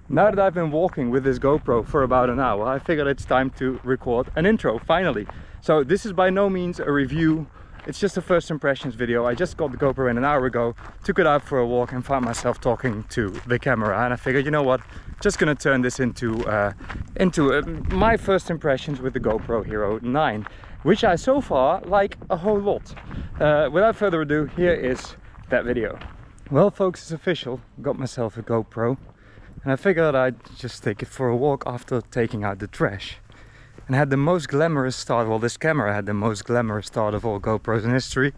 Now that I've been walking with this GoPro for about an hour, I figured it's time to record an intro, finally. So this is by no means a review, it's just a first impressions video. I just got the GoPro in an hour ago, took it out for a walk and found myself talking to the camera. And I figured, you know what, just gonna turn this into my first impressions with the GoPro Hero 9, which I so far like a whole lot. Without further ado, here is that video. Well folks, it's official, got myself a GoPro. And I figured I'd just take it for a walk after taking out the trash. And had the most glamorous start, well, this camera had the most glamorous start of all GoPros in history,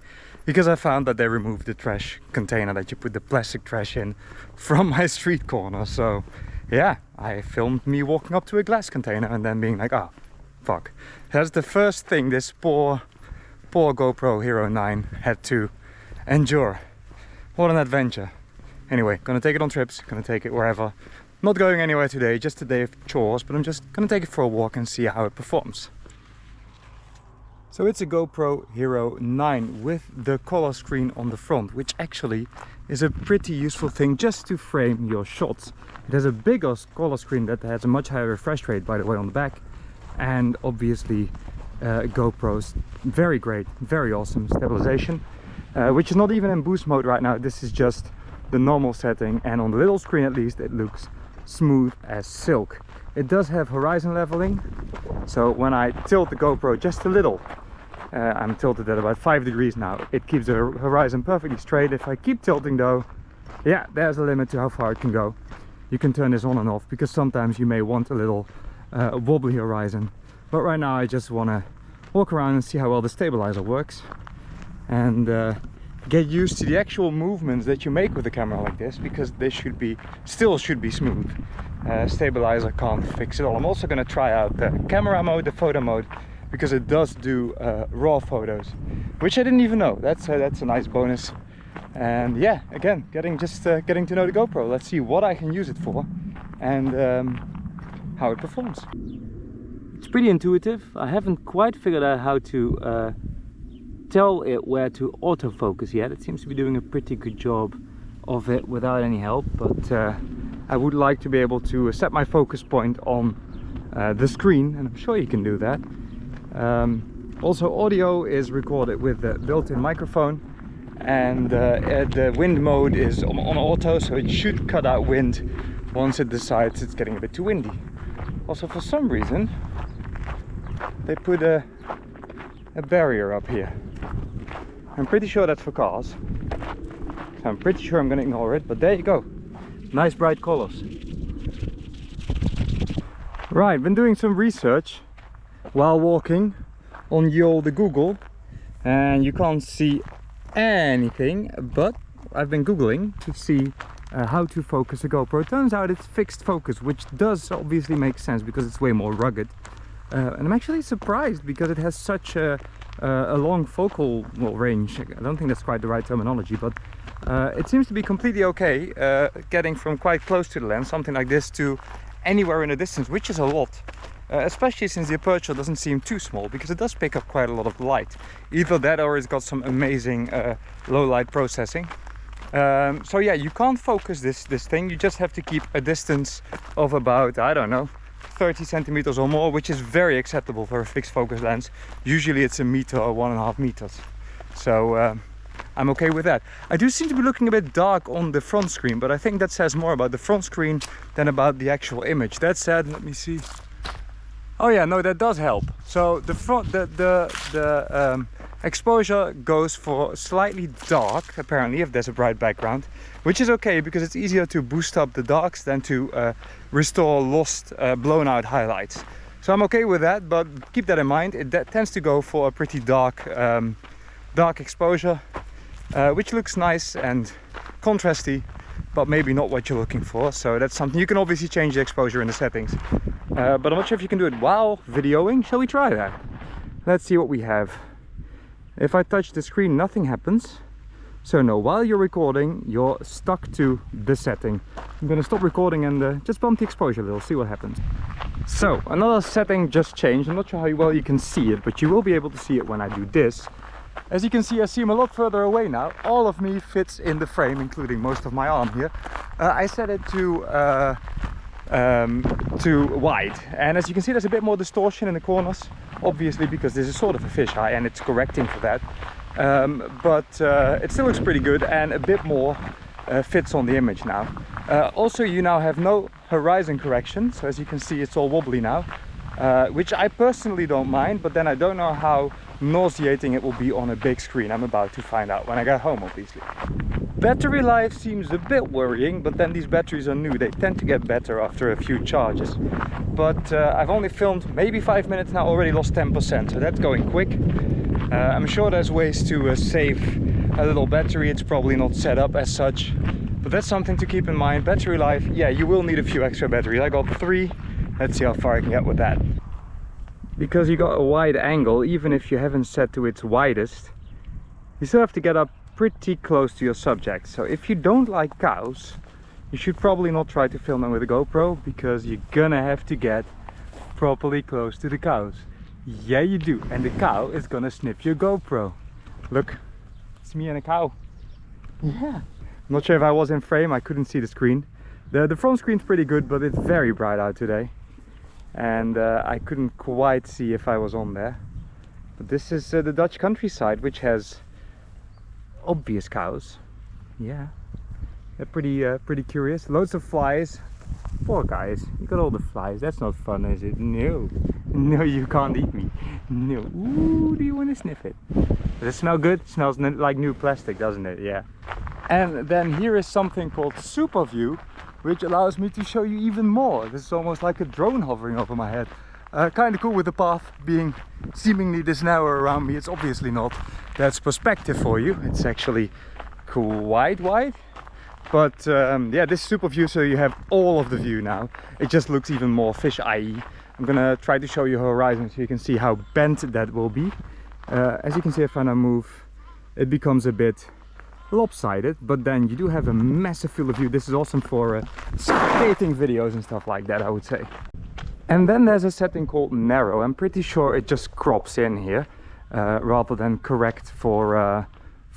because I found that they removed the trash container that you put the plastic trash in from my street corner. So yeah, I filmed me walking up to a glass container and then being like, oh fuck. That's the first thing this poor GoPro Hero 9 had to endure. What an adventure. Anyway, gonna take it on trips, gonna take it wherever. Not going anywhere today, just a day of chores, but I'm just gonna take it for a walk and see how it performs. So it's a GoPro Hero 9 with the color screen on the front, which actually is a pretty useful thing just to frame your shots. It has a bigger color screen that has a much higher refresh rate, by the way, on the back. And obviously GoPro's very great, very awesome stabilization, which is not even in boost mode right now. This is just the normal setting, and on the little screen at least it looks smooth as silk. It does have horizon leveling, so when I tilt the GoPro just a little, I'm tilted at about 5 degrees now, it keeps the horizon perfectly straight. If I keep tilting though, yeah, there's a limit to how far it can go. You can turn this on and off because sometimes you may want a little wobbly horizon, but right now I just want to walk around and see how well the stabilizer works and get used to the actual movements that you make with a camera like this, because they still should be smooth. Stabilizer can't fix it all. I'm also going to try out the camera mode, the photo mode, because it does do raw photos, which I didn't even know. That's a nice bonus. And yeah, again, getting to know the GoPro. Let's see what I can use it for and how it performs. It's pretty intuitive. I haven't quite figured out how to tell it where to autofocus yet. It seems to be doing a pretty good job of it without any help, but I would like to be able to set my focus point on the screen, and I'm sure you can do that. Also, audio is recorded with the built-in microphone, and the wind mode is on auto, so it should cut out wind once it decides it's getting a bit too windy. Also, for some reason they put a barrier up here. I'm pretty sure that's for cars, so I'm pretty sure I'm gonna ignore it, but there you go. Nice bright colors. Right, been doing some research while walking on the Google, and you can't see anything, but I've been googling to see how to focus a GoPro. It turns out it's fixed focus, which does obviously make sense because it's way more rugged. And I'm actually surprised because it has such a long focal range. I don't think that's quite the right terminology, but it seems to be completely okay getting from quite close to the lens, something like this, to anywhere in the distance, which is a lot. Especially since the aperture doesn't seem too small, because it does pick up quite a lot of light. Either that or it's got some amazing low light processing. So yeah, you can't focus this thing. You just have to keep a distance of about, I don't know, 30 centimeters or more, which is very acceptable for a fixed focus lens. Usually it's a meter or 1.5 meters. So I'm okay with that. I do seem to be looking a bit dark on the front screen, but I think that says more about the front screen than about the actual image. That said, let me see. Oh yeah, no, that does help. So the front, the exposure goes for slightly dark, apparently, if there's a bright background, which is okay because it's easier to boost up the darks than to restore lost, blown out highlights. So I'm okay with that, but keep that in mind. It tends to go for a pretty dark exposure, which looks nice and contrasty, but maybe not what you're looking for. So that's something you can obviously change the exposure in the settings, but I'm not sure if you can do it while videoing. Shall we try that? Let's see what we have. If I touch the screen, nothing happens. So no, while you're recording, you're stuck to the setting. I'm gonna stop recording and just bump the exposure a little, see what happens. So another setting just changed. I'm not sure how well you can see it, but you will be able to see it when I do this. As you can see, I seem a lot further away now. All of me fits in the frame, including most of my arm here. I set it to to wide. And as you can see, there's a bit more distortion in the corners, obviously because this is sort of a fisheye and it's correcting for that. But it still looks pretty good, and a bit more fits on the image now. Also, you now have no horizon correction, so as you can see it's all wobbly now, which I personally don't mind, but then I don't know how nauseating it will be on a big screen. I'm about to find out when I get home, obviously. Battery life seems a bit worrying, but then these batteries are new. They tend to get better after a few charges. But I've only filmed maybe 5 minutes now, already lost 10%, so that's going quick. I'm sure there's ways to save a little battery. It's probably not set up as such, but that's something to keep in mind. Battery life, yeah, you will need a few extra batteries. I got 3. Let's see how far I can get with that. Because you got a wide angle, even if you haven't set to its widest, you still have to get up pretty close to your subject. So if you don't like cows, you should probably not try to film them with a GoPro, because you're gonna have to get properly close to the cows. Yeah, you do. And the cow is gonna sniff your GoPro. Look, it's me and a cow. Yeah. I'm not sure if I was in frame, I couldn't see the screen. The front screen's pretty good, but it's very bright out today. And I couldn't quite see if I was on there. But this is the Dutch countryside, which has obvious cows. Yeah. They're pretty curious. Loads of flies. Poor guys, you got all the flies. That's not fun, is it? No. No, you can't eat me. No. Ooh, do you want to sniff it? Does it smell good? It smells like new plastic, doesn't it? Yeah. And then here is something called Super View, which allows me to show you even more. This is almost like a drone hovering over my head. Kind of cool, with the path being seemingly this narrow around me. It's obviously not. That's perspective for you. It's actually quite wide. But yeah, this is Super View, so you have all of the view now. It just looks even more fish-eye. I'm gonna try to show you horizon so you can see how bent that will be. As you can see, if I now move, it becomes a bit lopsided, but then you do have a massive field of view. This is awesome for skating videos and stuff like that, I would say. And then there's a setting called narrow. I'm pretty sure it just crops in here rather than correct for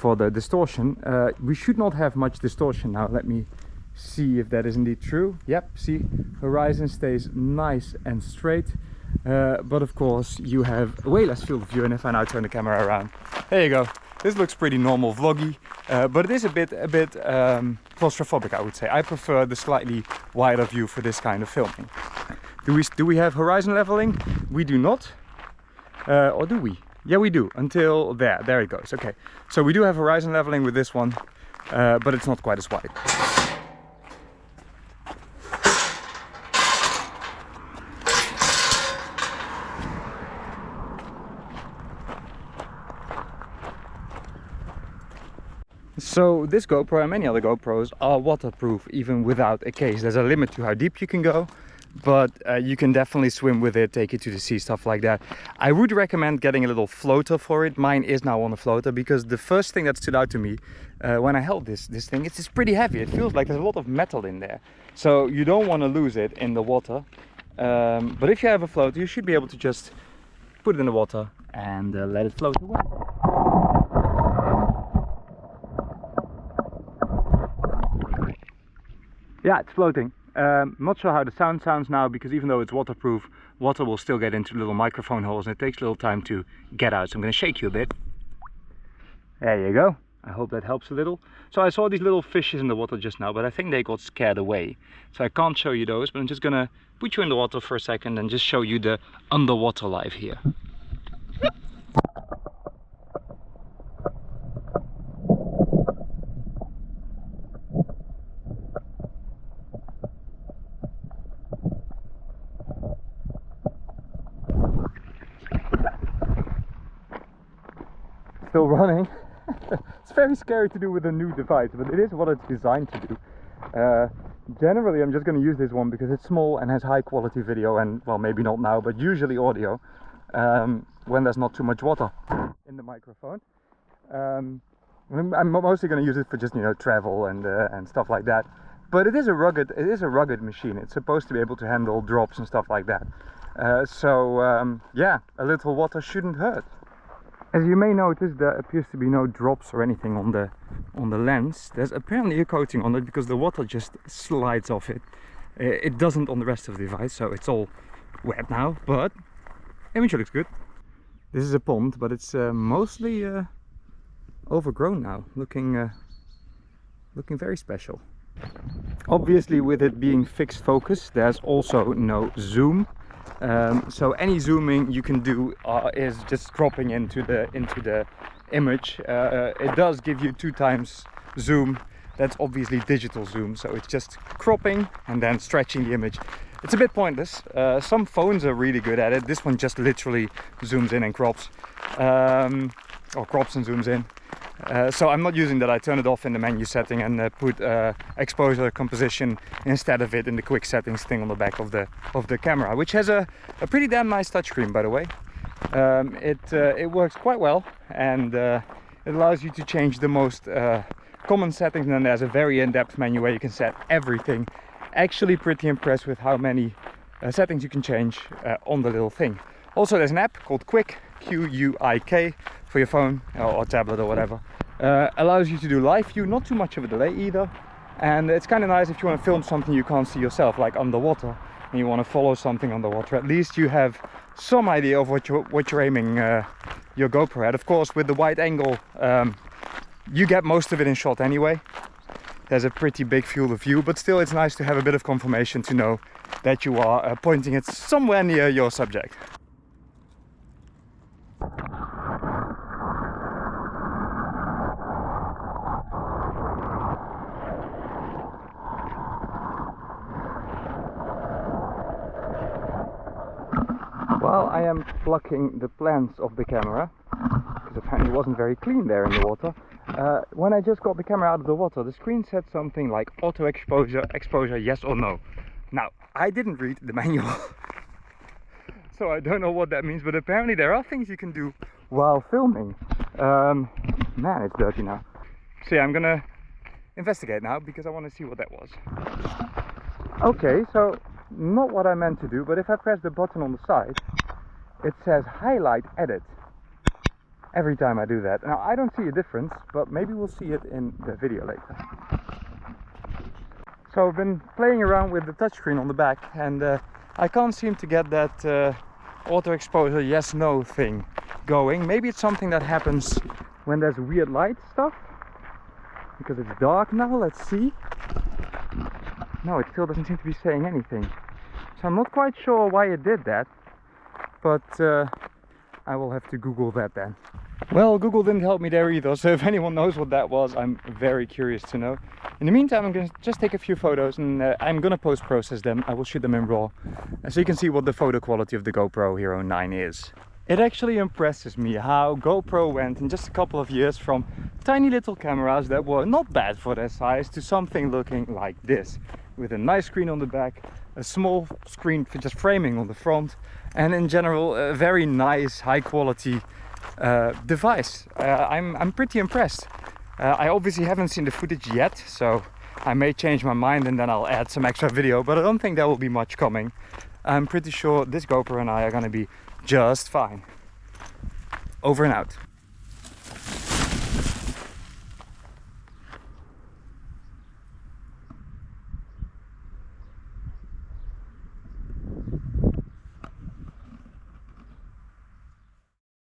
the distortion. We should not have much distortion now. Let me see if that is indeed true. Yep, see, horizon stays nice and straight, but of course you have way less field of view. And if I now turn the camera around, there you go. This looks pretty normal vloggy, but it is a bit claustrophobic, I would say. I prefer the slightly wider view for this kind of filming. Do we have horizon leveling? We do not, or do we? Yeah, we do, until there it goes. Okay, so we do have horizon leveling with this one, but it's not quite as wide. So this GoPro and many other GoPros are waterproof even without a case. There's a limit to how deep you can go, but you can definitely swim with it, take it to the sea, stuff like that. I would recommend getting a little floater for it. Mine is now on a floater, because the first thing that stood out to me when I held this thing, it's pretty heavy. It feels like there's a lot of metal in there. So you don't want to lose it in the water. But if you have a floater, you should be able to just put it in the water and let it float away. Yeah, it's floating. Not sure how the sound sounds now, because even though it's waterproof, water will still get into little microphone holes and it takes a little time to get out. So I'm going to shake you a bit. There you go. I hope that helps a little. So I saw these little fishes in the water just now, but I think they got scared away. So I can't show you those, but I'm just going to put you in the water for a second and just show you the underwater life here. Still running. It's very scary to do with a new device, but it is what it's designed to do. Generally I'm just going to use this one because it's small and has high quality video, and well, maybe not now, but usually audio, when there's not too much water in the microphone. I'm mostly going to use it for just, you know, travel and stuff like that. But it is a rugged machine. It's supposed to be able to handle drops and stuff like that. Yeah, a little water shouldn't hurt. As you may notice, there appears to be no drops or anything on the lens. There's apparently a coating on it because the water just slides off it. It doesn't on the rest of the device, so it's all wet now, but image looks good. This is a pond, but it's mostly overgrown now, looking very special. Obviously, with it being fixed focus, there's also no zoom. So any zooming you can do is just cropping into the image. It does give you 2 times zoom. That's obviously digital zoom, so it's just cropping and then stretching the image. It's a bit pointless. Some phones are really good at it. This one just literally zooms in and crops, or crops and zooms in. So I'm not using that. I turn it off in the menu setting and put exposure composition instead of it in the quick settings thing on the back of the camera, which has a pretty damn nice touchscreen, by the way. It works quite well, and it allows you to change the most common settings, and then there's a very in-depth menu where you can set everything. Actually pretty impressed with how many settings you can change on the little thing. Also, there's an app called Quick, Q-U-I-K, for your phone or tablet or whatever. Allows you to do live view, not too much of a delay either, and it's kind of nice if you want to film something you can't see yourself, like underwater, and you want to follow something underwater. At least you have some idea of what you're aiming your GoPro at. Of course, with the wide angle, you get most of it in shot anyway. There's a pretty big field of view, but still it's nice to have a bit of confirmation to know that you are pointing it somewhere near your subject. While I am plucking the plans of the camera, because apparently it wasn't very clean there in the water, when I just got the camera out of the water, the screen said something like auto exposure yes or no. Now, I didn't read the manual, so I don't know what that means, but apparently there are things you can do while filming. Man, it's dirty now. So yeah, I'm gonna investigate now because I want to see what that was. Okay, so not what I meant to do, but if I press the button on the side, it says highlight edit every time I do that. Now, I don't see a difference, but maybe we'll see it in the video later. So I've been playing around with the touchscreen on the back, and I can't seem to get that auto exposure yes no thing going. Maybe it's something that happens when there's weird light stuff, because it's dark now. Let's see. No, it still doesn't seem to be saying anything, so I'm not quite sure why it did that, but I will have to Google that then. Well, Google didn't help me there either, so if anyone knows what that was, I'm very curious to know. In the meantime, I'm going to just take a few photos, and I'm going to post-process them. I will shoot them in RAW, so you can see what the photo quality of the GoPro Hero 9 is. It actually impresses me how GoPro went in just a couple of years from tiny little cameras that were not bad for their size to something looking like this, with a nice screen on the back, a small screen for just framing on the front, and in general a very nice high quality device. I'm pretty impressed. I obviously haven't seen the footage yet, so I may change my mind and then I'll add some extra video, but I don't think there will be much coming. I'm pretty sure this GoPro and I are going to be just fine. Over and out.